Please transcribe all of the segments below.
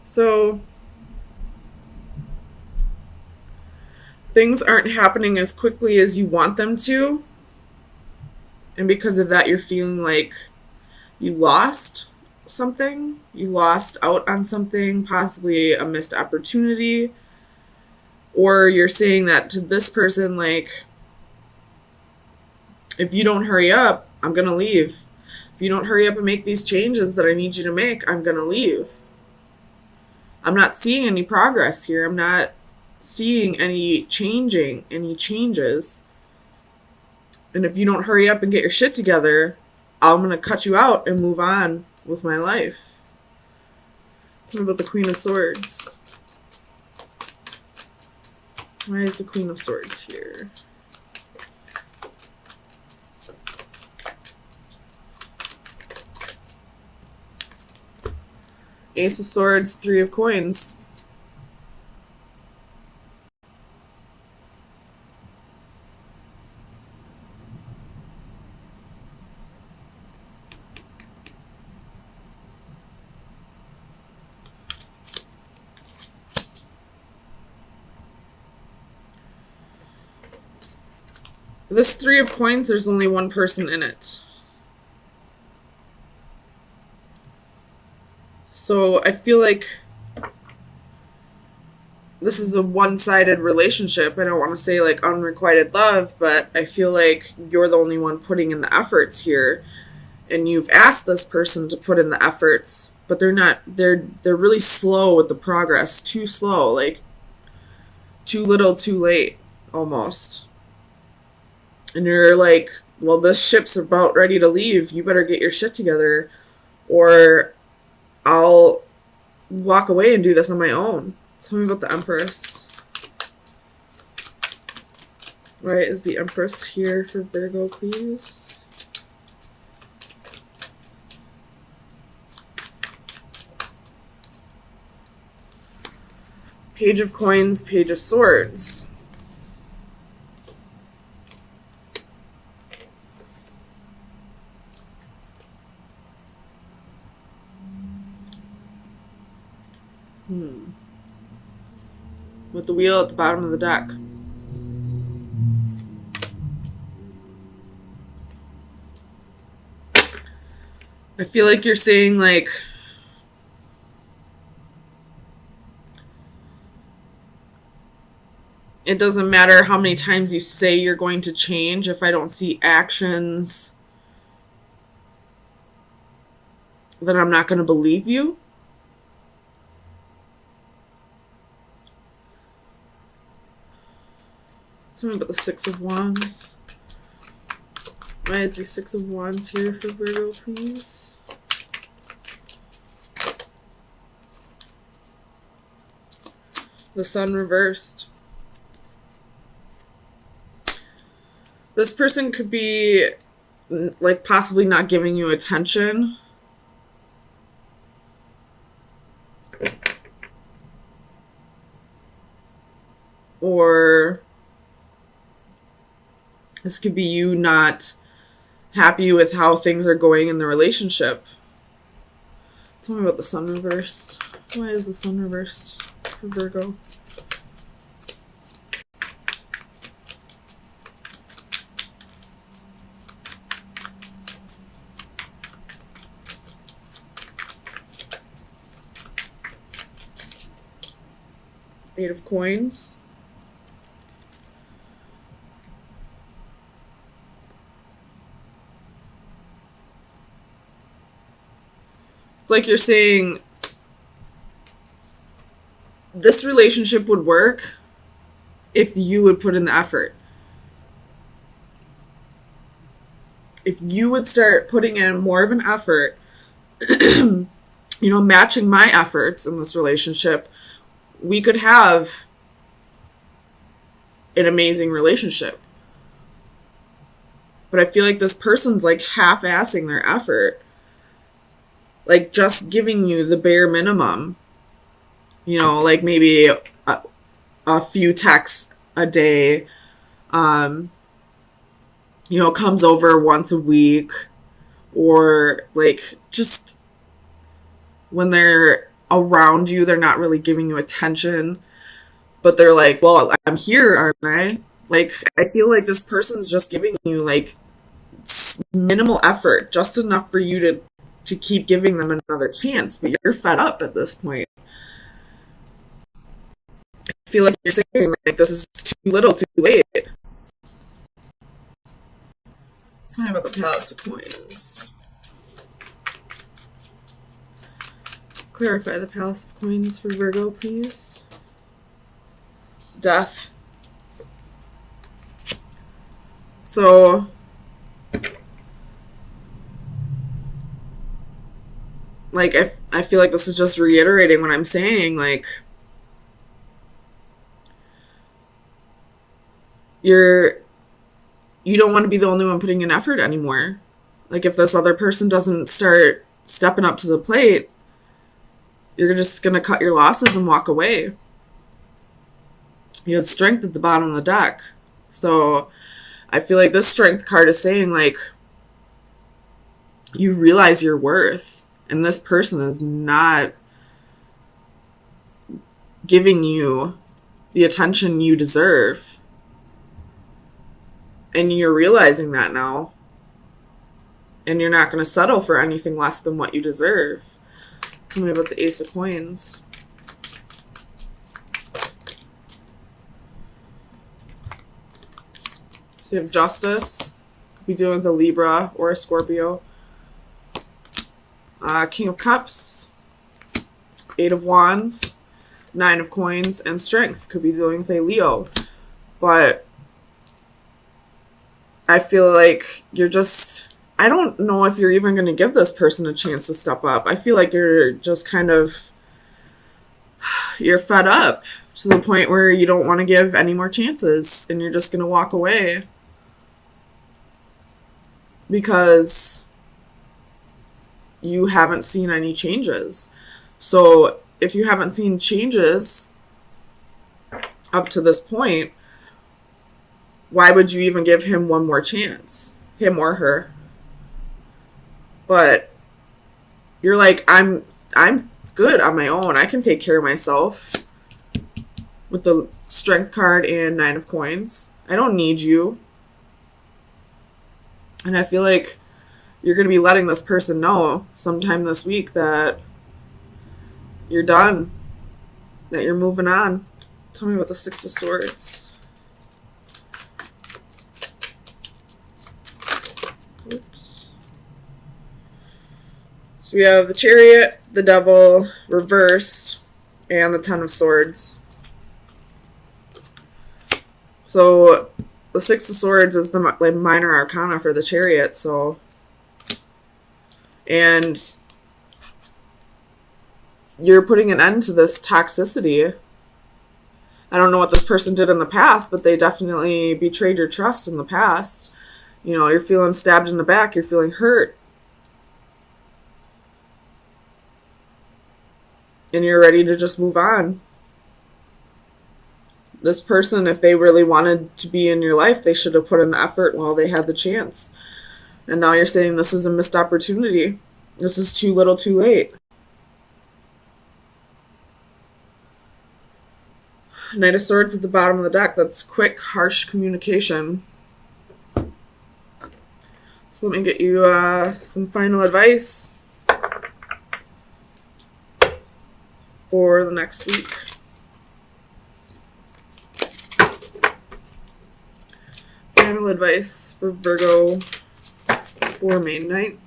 So things aren't happening as quickly as you want them to. And because of that, you're feeling like you lost something. You lost out on something, possibly a missed opportunity. Or you're saying that to this person, like, if you don't hurry up, I'm going to leave. If you don't hurry up and make these changes that I need you to make, I'm going to leave. I'm not seeing any progress here. I'm not seeing any changes. And if you don't hurry up and get your shit together, I'm going to cut you out and move on with my life. Tell me about the Queen of Swords. Why is the Queen of Swords here? Ace of Swords, Three of Coins. This Three of Coins, there's only one person in it. So I feel like this is a one-sided relationship. I don't want to say like unrequited love, but I feel like you're the only one putting in the efforts here. And you've asked this person to put in the efforts, but they're really slow with the progress. Too slow, like too little, too late, almost. And you're like, well, this ship's about ready to leave. You better get your shit together, or I'll walk away and do this on my own. Tell me about the Empress. Why is the Empress here for Virgo, please? Page of Coins, Page of Swords. With the wheel at the bottom of the deck. I feel like you're saying, like, it doesn't matter how many times you say you're going to change. If I don't see actions, then I'm not going to believe you. Tell me about the Six of Wands. Why is the Six of Wands here for Virgo, please? The Sun reversed. This person could be, like, possibly not giving you attention. Or this could be you not happy with how things are going in the relationship. Tell me about the Sun reversed. Why is the Sun reversed for Virgo? Eight of Coins. It's like you're saying this relationship would work if you would put in the effort. If you would start putting in more of an effort, matching my efforts in this relationship, we could have an amazing relationship. But I feel like this person's like half-assing their effort. Like just giving you the bare minimum. Like maybe a few texts a day. Comes over once a week. Or like just when they're around you. They're not really giving you attention, but they're like, well, I'm here, aren't I? Like, I feel like this person's just giving you like minimal effort, just enough for you to keep giving them another chance, but you're fed up at this point. I feel like you're saying like this is too little, too late. Tell me about the Palace of Coins. Clarify the Palace of Coins for Virgo, please. Death. So, like, I feel like this is just reiterating what I'm saying. Like, you don't want to be the only one putting in effort anymore. Like, if this other person doesn't start stepping up to the plate, you're just going to cut your losses and walk away. You had strength at the bottom of the deck. So I feel like this strength card is saying, like, you realize your worth, and this person is not giving you the attention you deserve. And you're realizing that now. And you're not going to settle for anything less than what you deserve. Tell me about the Ace of Coins. So you have Justice. Could be dealing with a Libra or a Scorpio. King of Cups. Eight of Wands. Nine of Coins. And Strength. Could be dealing with a Leo. But I feel like you're just... I don't know if you're even going to give this person a chance to step up. I feel like you're just kind of... You're fed up to the point where you don't want to give any more chances. And you're just going to walk away. Because you haven't seen any changes. So if you haven't seen changes up to this point, why would you even give him one more chance? Him or her. But you're like, I'm good on my own. I can take care of myself. With the Strength card and Nine of Coins. I don't need you. And I feel like you're going to be letting this person know sometime this week that you're done. That you're moving on. Tell me about the Six of Swords. Oops. So we have the Chariot, the Devil, reversed, and the Ten of Swords. So the Six of Swords is the like, minor arcana for the Chariot, so... And you're putting an end to this toxicity. I don't know what this person did in the past, but they definitely betrayed your trust in the past. You know, you're feeling stabbed in the back, you're feeling hurt. And you're ready to just move on. This person, if they really wanted to be in your life, they should have put in the effort while they had the chance. And now you're saying this is a missed opportunity. This is too little too late. Knight of Swords at the bottom of the deck. That's quick, harsh communication. So let me get you some final advice for the next week. Final advice for Virgo for May 9th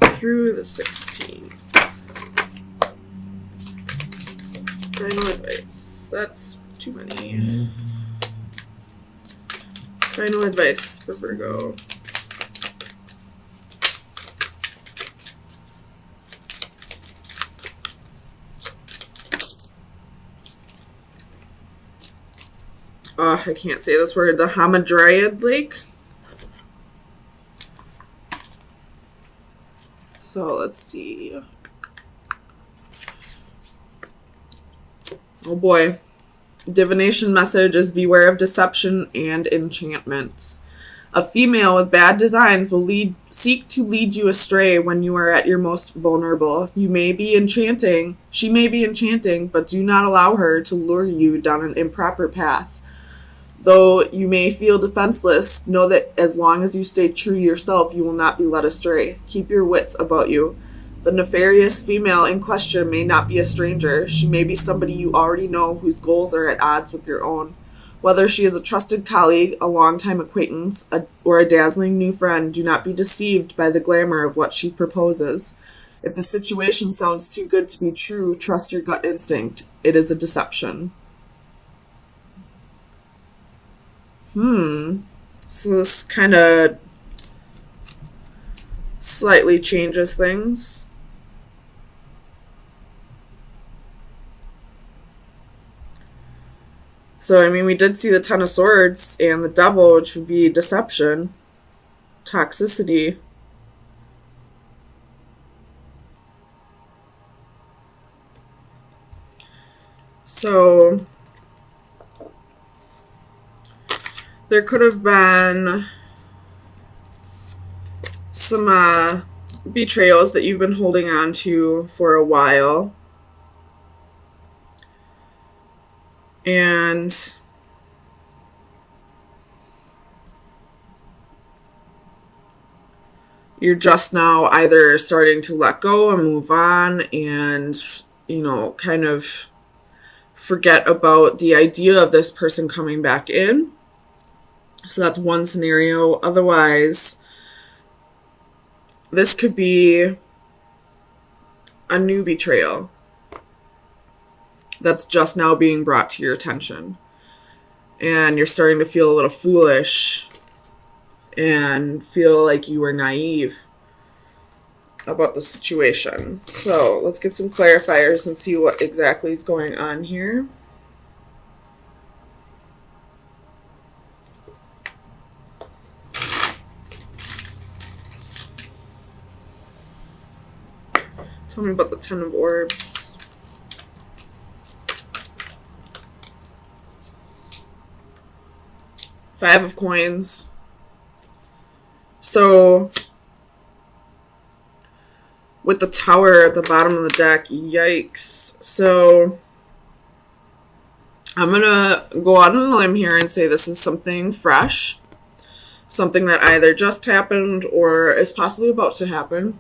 through the 16th. Final advice. That's too many. Final advice for Virgo. I can't say this word. The Hamadryad Lake. So let's see. Oh boy. Divination message is beware of deception and enchantment. A female with bad designs will seek to lead you astray when you are at your most vulnerable. She may be enchanting, but do not allow her to lure you down an improper path. Though you may feel defenseless, know that as long as you stay true to yourself, you will not be led astray. Keep your wits about you. The nefarious female in question may not be a stranger. She may be somebody you already know whose goals are at odds with your own. Whether she is a trusted colleague, a longtime acquaintance, or a dazzling new friend, do not be deceived by the glamour of what she proposes. If the situation sounds too good to be true, trust your gut instinct. It is a deception. So this kind of slightly changes things. So, I mean, we did see the Ten of Swords and the Devil, which would be deception, toxicity. So, there could have been some betrayals that you've been holding on to for a while. And you're just now either starting to let go and move on and, you know, kind of forget about the idea of this person coming back in. So that's one scenario. Otherwise, this could be a new betrayal that's just now being brought to your attention. And you're starting to feel a little foolish and feel like you were naive about the situation. So let's get some clarifiers and see what exactly is going on here. Tell me about the Ten of Orbs. Five of Coins. So, with the Tower at the bottom of the deck, yikes. So, I'm going to go out on a limb here and say this is something fresh. Something that either just happened or is possibly about to happen.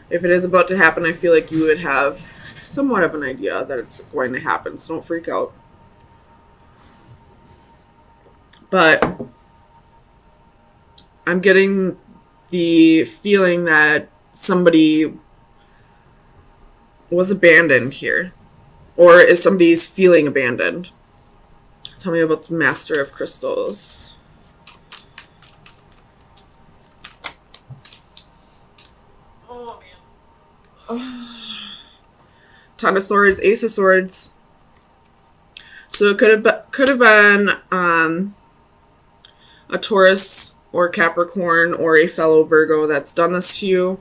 If it is about to happen, I feel like you would have somewhat of an idea that it's going to happen, so don't freak out. But I'm getting the feeling that somebody was abandoned here. Or is somebody's feeling abandoned? Tell me about the Master of Crystals. Ten of Swords, Ace of Swords. So it could have been a Taurus or Capricorn or a fellow Virgo that's done this to you.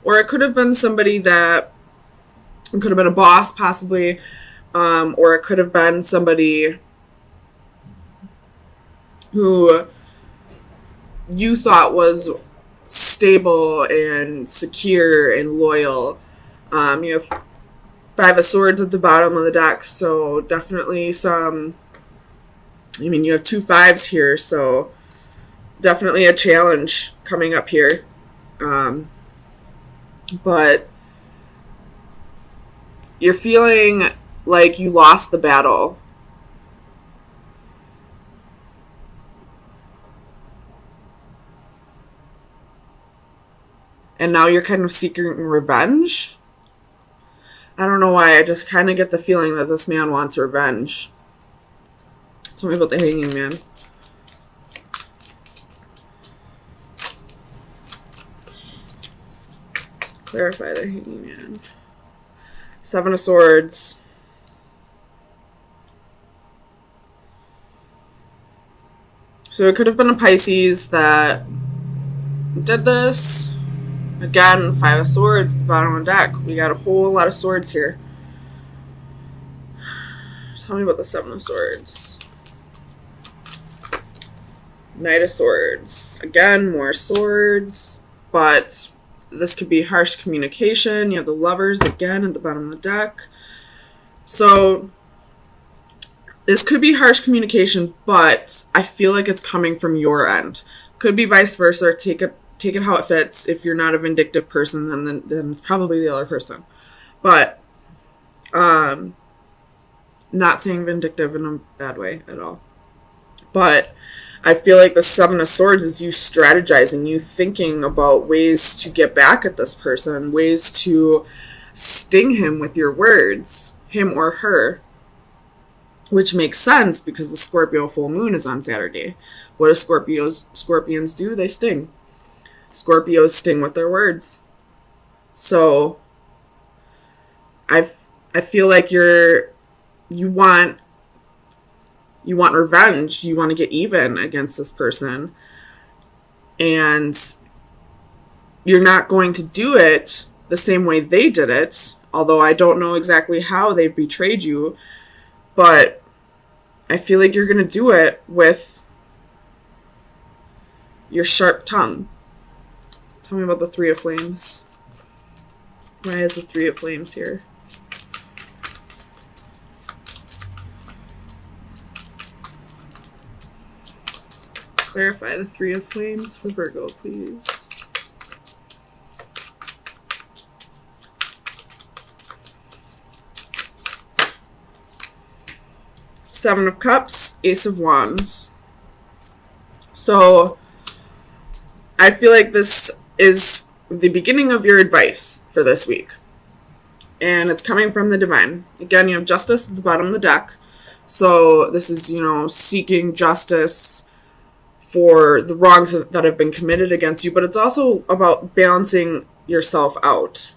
Or it could have been somebody that, it could have been a boss possibly, or it could have been somebody who you thought was stable and secure and loyal. You have Five of Swords at the bottom of the deck, so definitely some, I mean, you have two fives here, so definitely a challenge coming up here. But you're feeling like you lost the battle. And now you're kind of seeking revenge. I don't know why, I just kind of get the feeling that this man wants revenge. Tell me about the Hanging Man. Clarify the Hanging Man. Seven of Swords. So it could have been a Pisces that did this. Again, Five of Swords at the bottom of the deck. We got a whole lot of swords here. Tell me about the Seven of Swords. Knight of Swords. Again, more swords, but this could be harsh communication. You have the Lovers again at the bottom of the deck. So this could be harsh communication, but I feel like it's coming from your end. Could be vice versa. Take it how it fits. If you're not a vindictive person, then it's probably the other person. But not saying vindictive in a bad way at all. But I feel like the Seven of Swords is you strategizing, you thinking about ways to get back at this person, ways to sting him with your words, him or her, which makes sense because the Scorpio full moon is on Saturday. What do scorpions do? They sting. Scorpios sting with their words. So I feel like you want revenge. You want to get even against this person. And you're not going to do it the same way they did it. Although I don't know exactly how they've betrayed you. But I feel like you're going to do it with your sharp tongue. Tell me about the Three of Flames. Why is the Three of Flames here? Clarify the Three of Flames for Virgo, please. Seven of Cups, Ace of Wands. So I feel like this is the beginning of your advice for this week. And it's coming from the divine. Again, you have Justice at the bottom of the deck. So this is, seeking justice for the wrongs that have been committed against you. But it's also about balancing yourself out.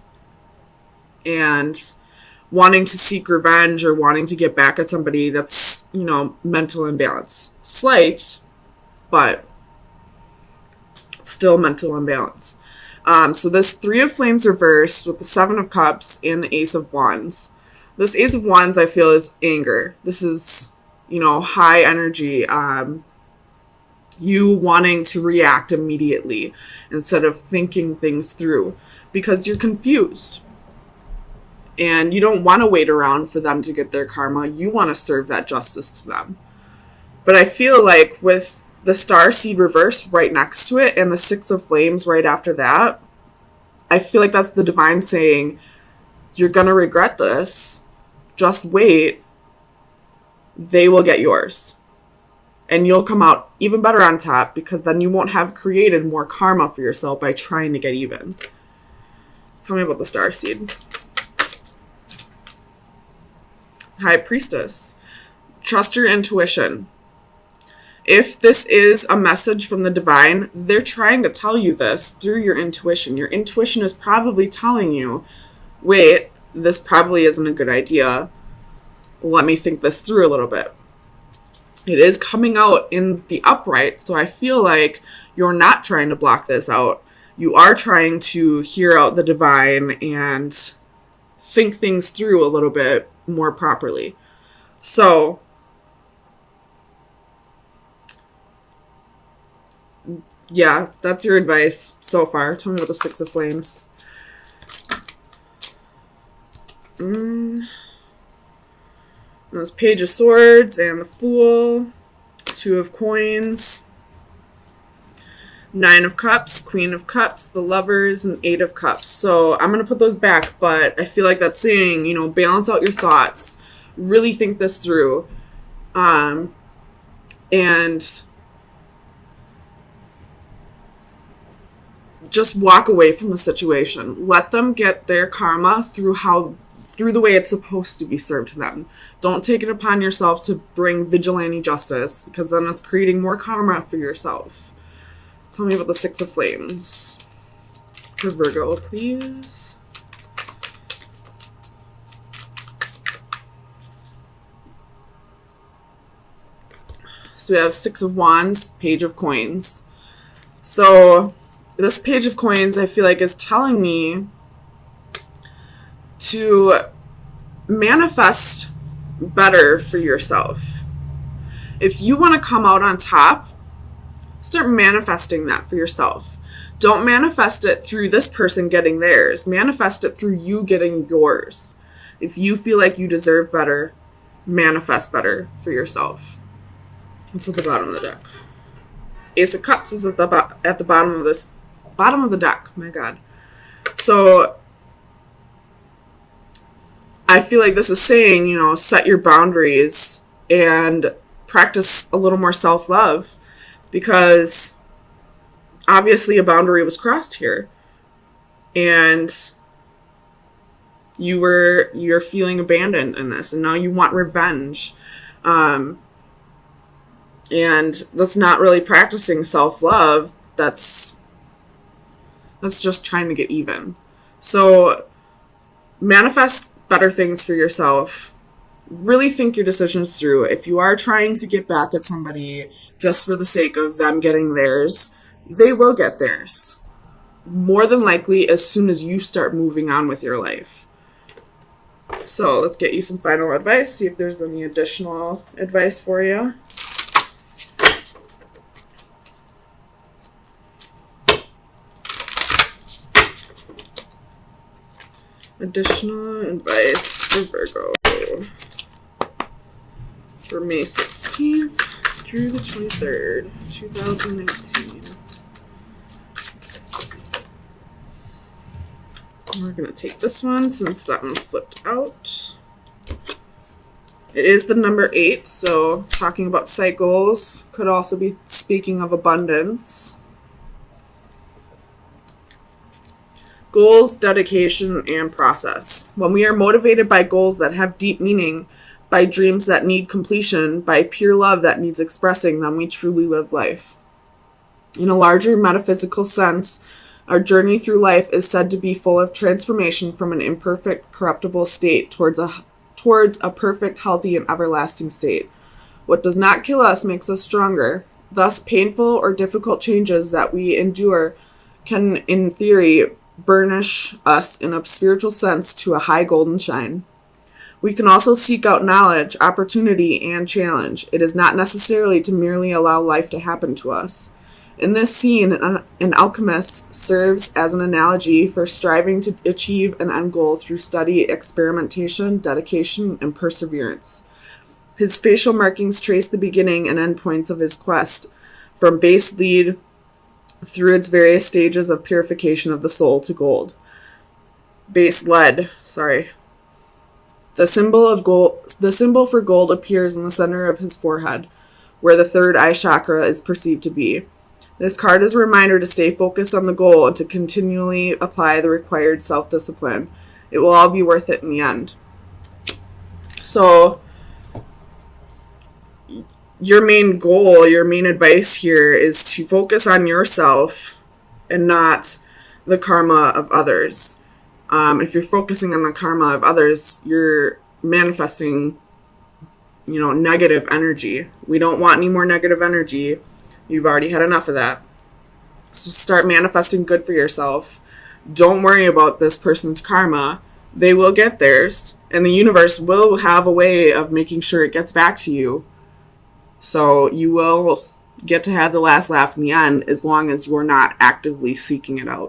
And wanting to seek revenge or wanting to get back at somebody that's, mental imbalance. Slight, but still mental imbalance. So this Three of Flames reversed with the Seven of Cups and the Ace of Wands. This Ace of Wands, I feel, is anger. This is, high energy. You wanting to react immediately instead of thinking things through because you're confused. And you don't want to wait around for them to get their karma. You want to serve that justice to them. But I feel like with the Star Seed reversed right next to it and the Six of Flames right after that, I feel like that's the divine saying, you're going to regret this. Just wait. They will get yours. And you'll come out even better on top because then you won't have created more karma for yourself by trying to get even. Tell me about the Star Seed. High Priestess. Trust your intuition. If this is a message from the divine, they're trying to tell you this through your intuition. Your intuition is probably telling you, wait, this probably isn't a good idea. Let me think this through a little bit. It is coming out in the upright, so I feel like you're not trying to block this out. You are trying to hear out the divine and think things through a little bit more properly. So yeah, that's your advice so far. Tell me about the Six of Flames. There's Page of Swords and the Fool. Two of Coins. Nine of Cups, Queen of Cups, the Lovers, and Eight of Cups. So I'm going to put those back, but I feel like that's saying, balance out your thoughts. Really think this through. And just walk away from the situation. Let them get their karma through the way it's supposed to be served to them. Don't take it upon yourself to bring vigilante justice because then it's creating more karma for yourself. Tell me about the Six of Flames for Virgo, please. So we have Six of Wands, Page of Coins. So this Page of Coins, I feel like, is telling me to manifest better for yourself. If you want to come out on top, Start manifesting that for yourself. Don't manifest it through this person getting theirs. Manifest it through you getting yours. If you feel like you deserve better, manifest better for yourself. What's at the bottom of the deck? Ace of Cups is at the bottom of the deck. My God. So I feel like this is saying, set your boundaries and practice a little more self-love, because obviously a boundary was crossed here and you're feeling abandoned in this, and now you want revenge. And that's not really practicing self-love. That's just trying to get even. So manifest better things for yourself. Really think your decisions through. If you are trying to get back at somebody just for the sake of them getting theirs, they will get theirs. More than likely as soon as you start moving on with your life. So let's get you some final advice. See if there's any additional advice for you. Additional advice for Virgo for May 16th through the 23rd, 2019. We're going to take this one since that one flipped out. It is the number 8, so talking about cycles, could also be speaking of abundance. Goals, dedication, and process. When we are motivated by goals that have deep meaning, by dreams that need completion, by pure love that needs expressing, then we truly live life. In a larger metaphysical sense, our journey through life is said to be full of transformation from an imperfect, corruptible state towards a perfect, healthy, and everlasting state. What does not kill us makes us stronger. Thus, painful or difficult changes that we endure can, in theory, burnish us in a spiritual sense to a high golden shine. We can also seek out knowledge, opportunity, and challenge. It is not necessarily to merely allow life to happen to us. In this scene, an alchemist serves as an analogy for striving to achieve an end goal through study, experimentation, dedication, and perseverance. His facial markings trace the beginning and end points of his quest, from base lead through its various stages of purification of the soul to gold. Base lead, sorry. The symbol for gold appears in the center of his forehead, where the third eye chakra is perceived to be. This card is a reminder to stay focused on the goal and to continually apply the required self-discipline. It will all be worth it in the end. So, your main goal, your main advice here is to focus on yourself and not the karma of others. If you're focusing on the karma of others, you're manifesting, negative energy. We don't want any more negative energy. You've already had enough of that. So start manifesting good for yourself. Don't worry about this person's karma. They will get theirs, and the universe will have a way of making sure it gets back to you. So you will get to have the last laugh in the end as long as you're not actively seeking it out.